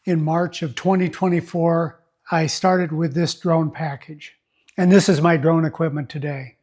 In March of 2024, I started with this drone package. And this is my drone equipment today.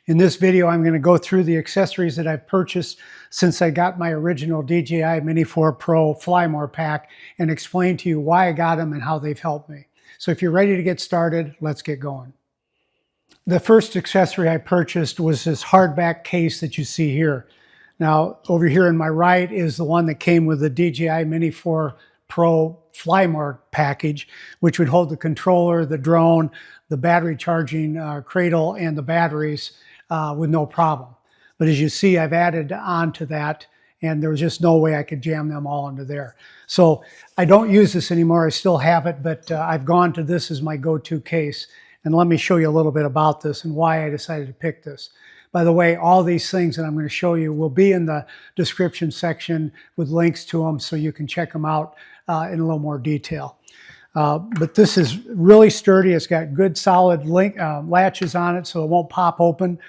In this video, I'm going to go through the accessories that I've purchased since I got my original DJI Mini 4 Pro Fly More pack and explain to you why I got them and how they've helped me. So if you're ready to get started, let's get going. The first accessory I purchased was this hardback case that you see here. Now, over here on my right is the one that came with the DJI Mini 4 Pro Fly More package, which would hold the controller, the drone, the battery charging cradle, and the batteries with no problem. But as you see, I've added on to that, and there was just no way I could jam them all into there. So I don't use this anymore. I still have it, but I've gone to this as my go-to case. And let me show you a little bit about this and why I decided to pick this. By the way, all these things that I'm going to show you will be in the description section with links to them so you can check them out in a little more detail. But this is really sturdy. It's got good solid latches on it so it won't pop open.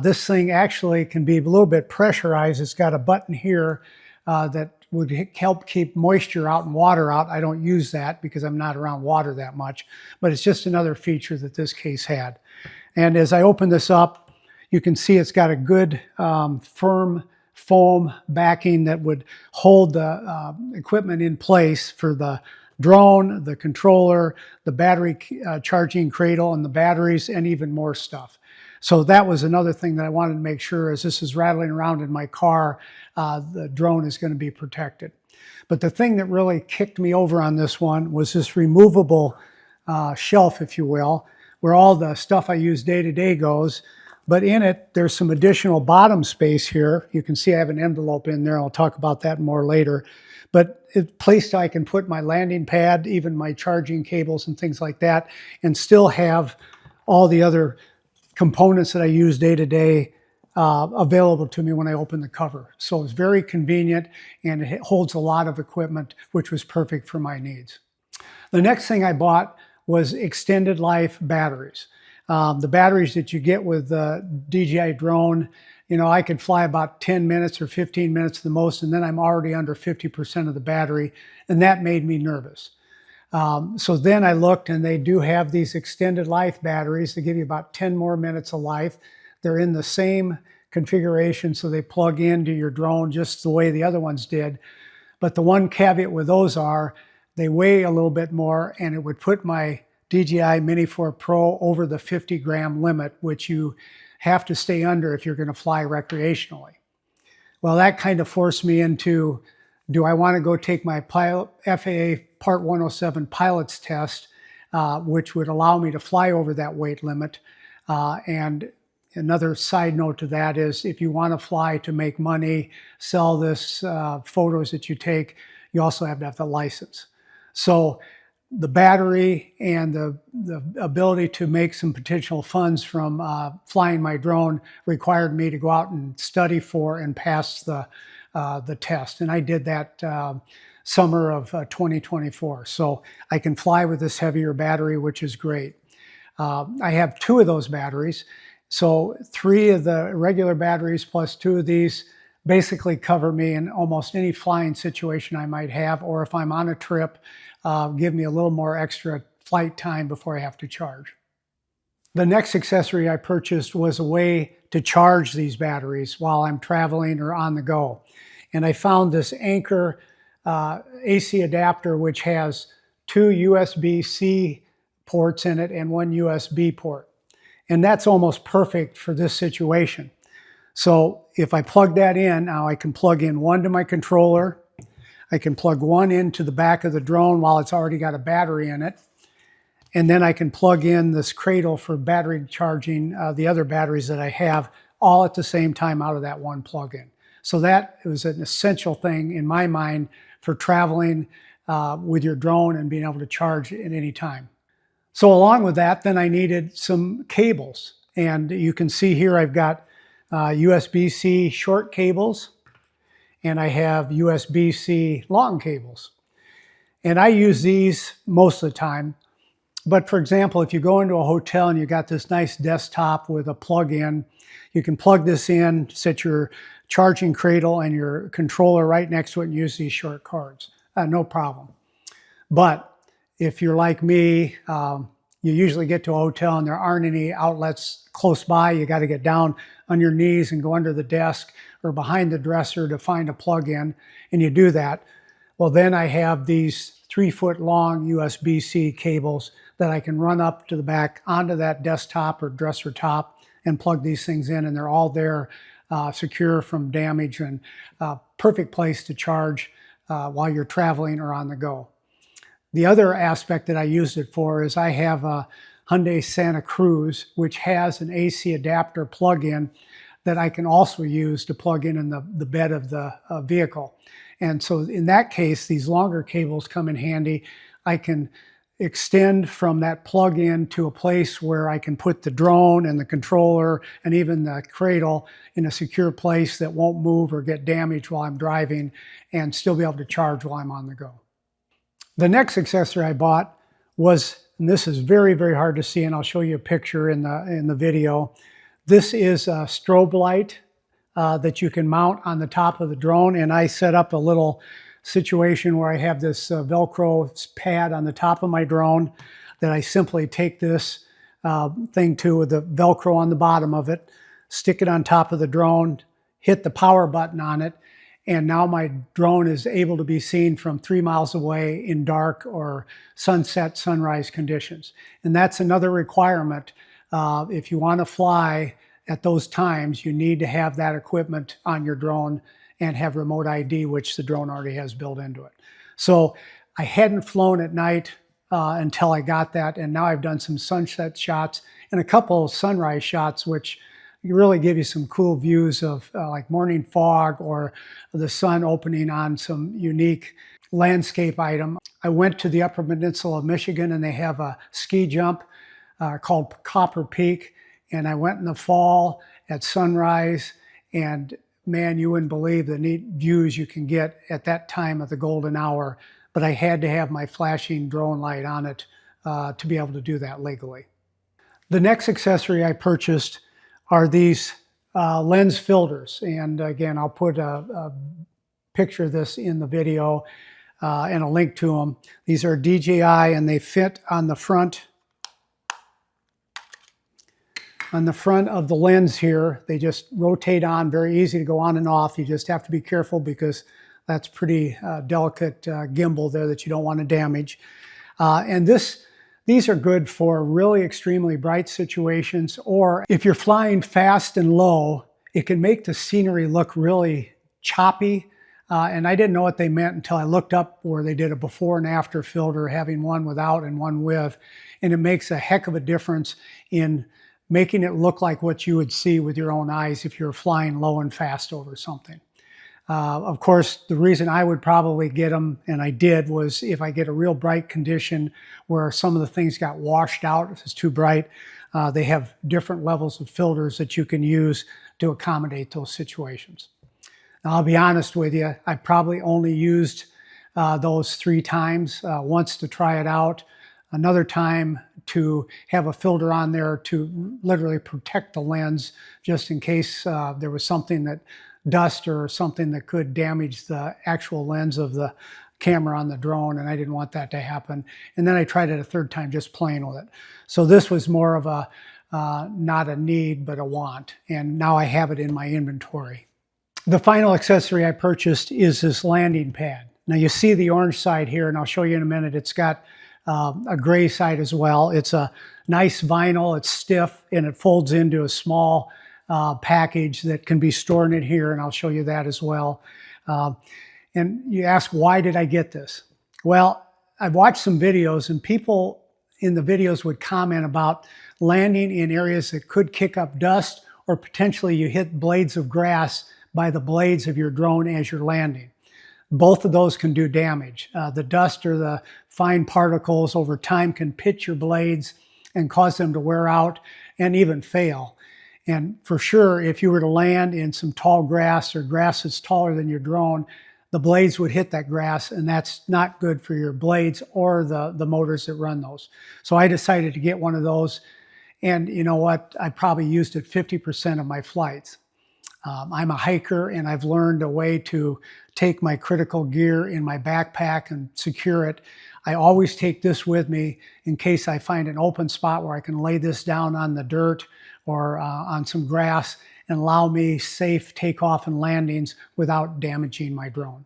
This thing actually can be a little bit pressurized. It's got a button here that would help keep moisture out and water out. I don't use that because I'm not around water that much, but it's just another feature that this case had. And as I open this up, you can see it's got a good firm foam backing that would hold the equipment in place for the drone, the controller, the battery charging cradle, and the batteries, and even more stuff. So that was another thing that I wanted to make sure as this is rattling around in my car, the drone is going to be protected. But the thing that really kicked me over on this one was this removable shelf, if you will, where all the stuff I use day to day goes. But in it, there's some additional bottom space here. You can see I have an envelope in there. I'll talk about that more later. But it's a place I can put my landing pad, even my charging cables and things like that, and still have all the other components that I use day to day available to me when I open the cover. So it's very convenient and it holds a lot of equipment, which was perfect for my needs. The next thing I bought was extended life batteries. The batteries that you get with the DJI drone, you know, I could fly about 10 minutes or 15 minutes the most, and then I'm already under 50% of the battery, and that made me nervous. So then I looked, and they do have these extended life batteries. They give you about 10 more minutes of life. They're in the same configuration, so they plug into your drone just the way the other ones did. But the one caveat with those are they weigh a little bit more, and it would put my DJI Mini 4 Pro over the 50-gram limit, which you have to stay under if you're going to fly recreationally. Well, that kind of forced me into, do I want to go take my FAA Part 107 pilot's test, which would allow me to fly over that weight limit. And another side note to that is if you want to fly to make money, sell this photos that you take, you also have to have the license. So the battery and the ability to make some potential funds from flying my drone required me to go out and study for and pass the test. And I did that summer of 2024. So I can fly with this heavier battery, which is great. I have 2 of those batteries. So 3 of the regular batteries plus 2 of these basically cover me in almost any flying situation I might have, or if I'm on a trip, give me a little more extra flight time before I have to charge. The next accessory I purchased was a way to charge these batteries while I'm traveling or on the go. And I found this Anchor AC adapter, which has 2 USB-C ports in it and 1 USB port. And that's almost perfect for this situation. So if I plug that in, now I can plug in one to my controller. I can plug one into the back of the drone while it's already got a battery in it. And then I can plug in this cradle for battery charging the other batteries that I have all at the same time out of that one plug-in. So that was an essential thing in my mind for traveling with your drone and being able to charge at any time. So along with that, then I needed some cables. And you can see here I've got USB-C short cables, and I have USB-C long cables. And I use these most of the time. But for example, if you go into a hotel and you got this nice desktop with a plug-in, you can plug this in, set your charging cradle and your controller right next to it and use these short cords. No problem. But if you're like me, you usually get to a hotel and there aren't any outlets close by. You got to get down on your knees and go under the desk or behind the dresser to find a plug-in, and you do that. Well, then I have these 3-foot long USB-C cables that I can run up to the back onto that desktop or dresser top and plug these things in, and they're all there, secure from damage, and perfect place to charge while you're traveling or on the go. The other aspect that I used it for is I have a Hyundai Santa Cruz, which has an AC adapter plug-in that I can also use to plug in the bed of the vehicle. And so in that case, these longer cables come in handy. I can extend from that plug-in to a place where I can put the drone and the controller and even the cradle in a secure place that won't move or get damaged while I'm driving, and still be able to charge while I'm on the go. The next accessory I bought was, and this is very, very hard to see, and I'll show you a picture in the video. This is a strobe light that you can mount on the top of the drone, and I set up a little situation where I have this Velcro pad on the top of my drone that I simply take this thing to with the Velcro on the bottom of it, stick it on top of the drone, hit the power button on it, and now my drone is able to be seen from 3 miles away in dark or sunset, sunrise conditions. And that's another requirement. If you want to fly at those times, you need to have that equipment on your drone and have remote ID, which the drone already has built into it. So I hadn't flown at night until I got that, and now I've done some sunset shots and a couple of sunrise shots, which really give you some cool views of like morning fog or the sun opening on some unique landscape item. I went to the Upper Peninsula of Michigan, and they have a ski jump called Copper Peak, and I went in the fall at sunrise, and man, you wouldn't believe the neat views you can get at that time of the golden hour. But I had to have my flashing drone light on it to be able to do that legally. The next accessory I purchased are these lens filters. And again, I'll put a picture of this in the video and a link to them. These are DJI, and they fit on the front of the lens here. They just rotate on, very easy to go on and off. You just have to be careful because that's pretty delicate gimbal there that you don't want to damage. And these are good for really extremely bright situations, or if you're flying fast and low, it can make the scenery look really choppy. And I didn't know what they meant until I looked up where they did a before and after filter, having one without and one with. And it makes a heck of a difference in making it look like what you would see with your own eyes if you're flying low and fast over something. Of course, the reason I would probably get them, and I did, was if I get a real bright condition where some of the things got washed out, if it's too bright, they have different levels of filters that you can use to accommodate those situations. Now, I'll be honest with you, I probably only used those 3 times, once to try it out, another time to have a filter on there to literally protect the lens just in case there was something that dust or something that could damage the actual lens of the camera on the drone, and I didn't want that to happen. And then I tried it a 3rd time just playing with it. So this was more of a not a need but a want, and now I have it in my inventory. The final accessory I purchased is this landing pad. Now you see the orange side here, and I'll show you in a minute. It's got a gray side as well. It's a nice vinyl, it's stiff, and it folds into a small package that can be stored in here, and I'll show you that as well. And you ask, why did I get this? Well, I've watched some videos, and people in the videos would comment about landing in areas that could kick up dust, or potentially you hit blades of grass by the blades of your drone as you're landing. Both of those can do damage. The dust or the fine particles over time can pitch your blades and cause them to wear out and even fail. And for sure, if you were to land in some tall grass or grass that's taller than your drone, the blades would hit that grass, and that's not good for your blades or the motors that run those. So I decided to get one of those, and you know what? I probably used it 50% of my flights. I'm a hiker, and I've learned a way to take my critical gear in my backpack and secure it, I always take this with me in case I find an open spot where I can lay this down on the dirt or on some grass and allow me safe takeoff and landings without damaging my drone.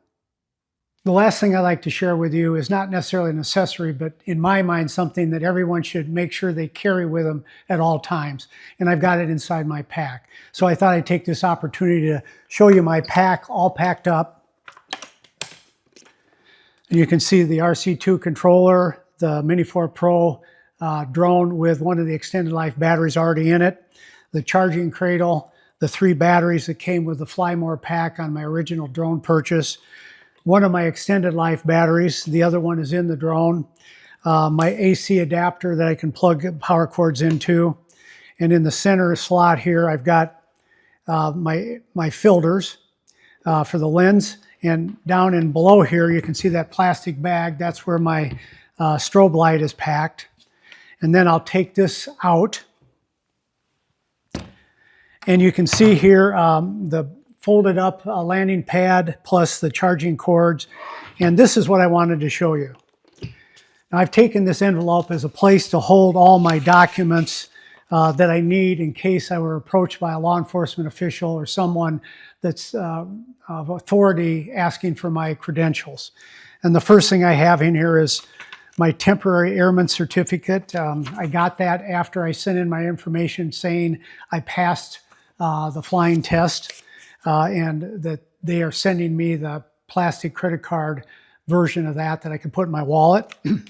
The last thing I'd like to share with you is not necessarily an accessory, but in my mind, something that everyone should make sure they carry with them at all times. And I've got it inside my pack. So I thought I'd take this opportunity to show you my pack all packed up. And you can see the RC2 controller, the Mini 4 Pro drone with one of the extended life batteries already in it, the charging cradle, the 3 batteries that came with the Fly More pack on my original drone purchase, one of my extended life batteries, the other one is in the drone, my AC adapter that I can plug power cords into, and in the center slot here I've got my filters for the lens, and down and below here you can see that plastic bag. That's where my strobe light is packed. And then I'll take this out, and you can see here the folded up landing pad plus the charging cords. And this is what I wanted to show you. Now, I've taken this envelope as a place to hold all my documents that I need in case I were approached by a law enforcement official or someone that's of authority asking for my credentials. And the first thing I have in here is my temporary airman certificate. I got that after I sent in my information saying I passed the flying test. And that they are sending me the plastic credit card version of that I can put in my wallet. And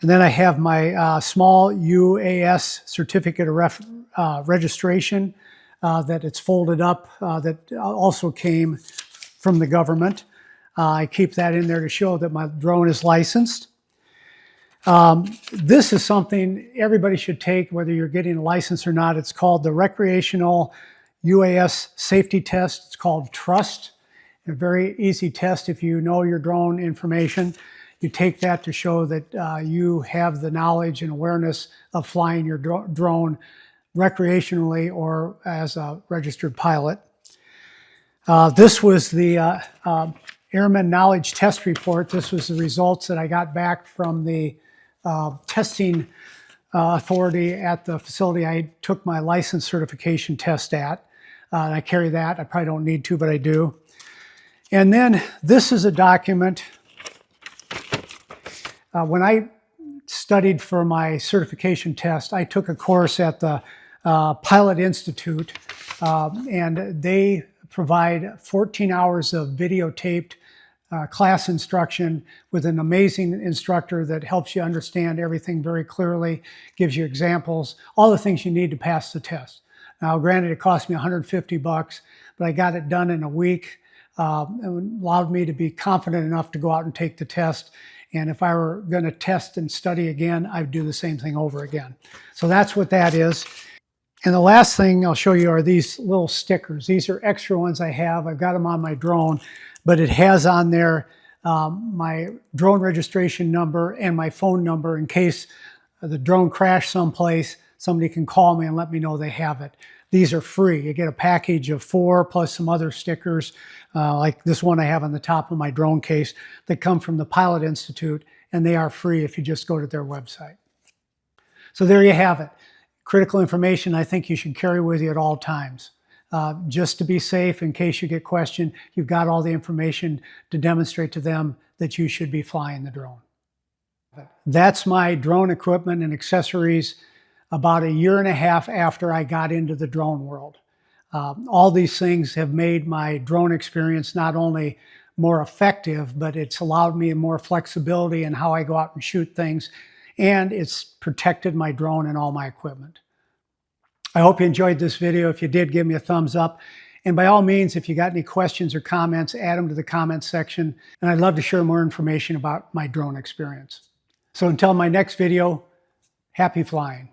then I have my small UAS certificate of registration that it's folded up that also came from the government. I keep that in there to show that my drone is licensed. This is something everybody should take, whether you're getting a license or not. It's called the Recreational UAS Safety Test. It's called Trust. A very easy test if you know your drone information. You take that to show that you have the knowledge and awareness of flying your drone recreationally or as a registered pilot. This was the Airman Knowledge Test Report. This was the results that I got back from the testing authority at the facility I took my license certification test at. And I carry that. I probably don't need to, but I do. And then this is a document. When I studied for my certification test, I took a course at the Pilot Institute, and they provide 14 hours of videotaped class instruction with an amazing instructor that helps you understand everything very clearly, gives you examples, all the things you need to pass the test. Now, granted, it cost me $150, but I got it done in a week. It allowed me to be confident enough to go out and take the test. And if I were going to test and study again, I'd do the same thing over again. So that's what that is. And the last thing I'll show you are these little stickers. These are extra ones I have. I've got them on my drone, but it has on there my drone registration number and my phone number in case the drone crashed someplace. Somebody can call me and let me know they have it. These are free. You get a package of 4 plus some other stickers, like this one I have on the top of my drone case, that come from the Pilot Institute, and they are free if you just go to their website. So there you have it. Critical information I think you should carry with you at all times. Just to be safe in case you get questioned, you've got all the information to demonstrate to them that you should be flying the drone. That's my drone equipment and accessories about 1.5 years after I got into the drone world. All these things have made my drone experience not only more effective, but it's allowed me more flexibility in how I go out and shoot things, and it's protected my drone and all my equipment. I hope you enjoyed this video. If you did, give me a thumbs up. And by all means, if you got any questions or comments, add them to the comments section. And I'd love to share more information about my drone experience. So until my next video, happy flying.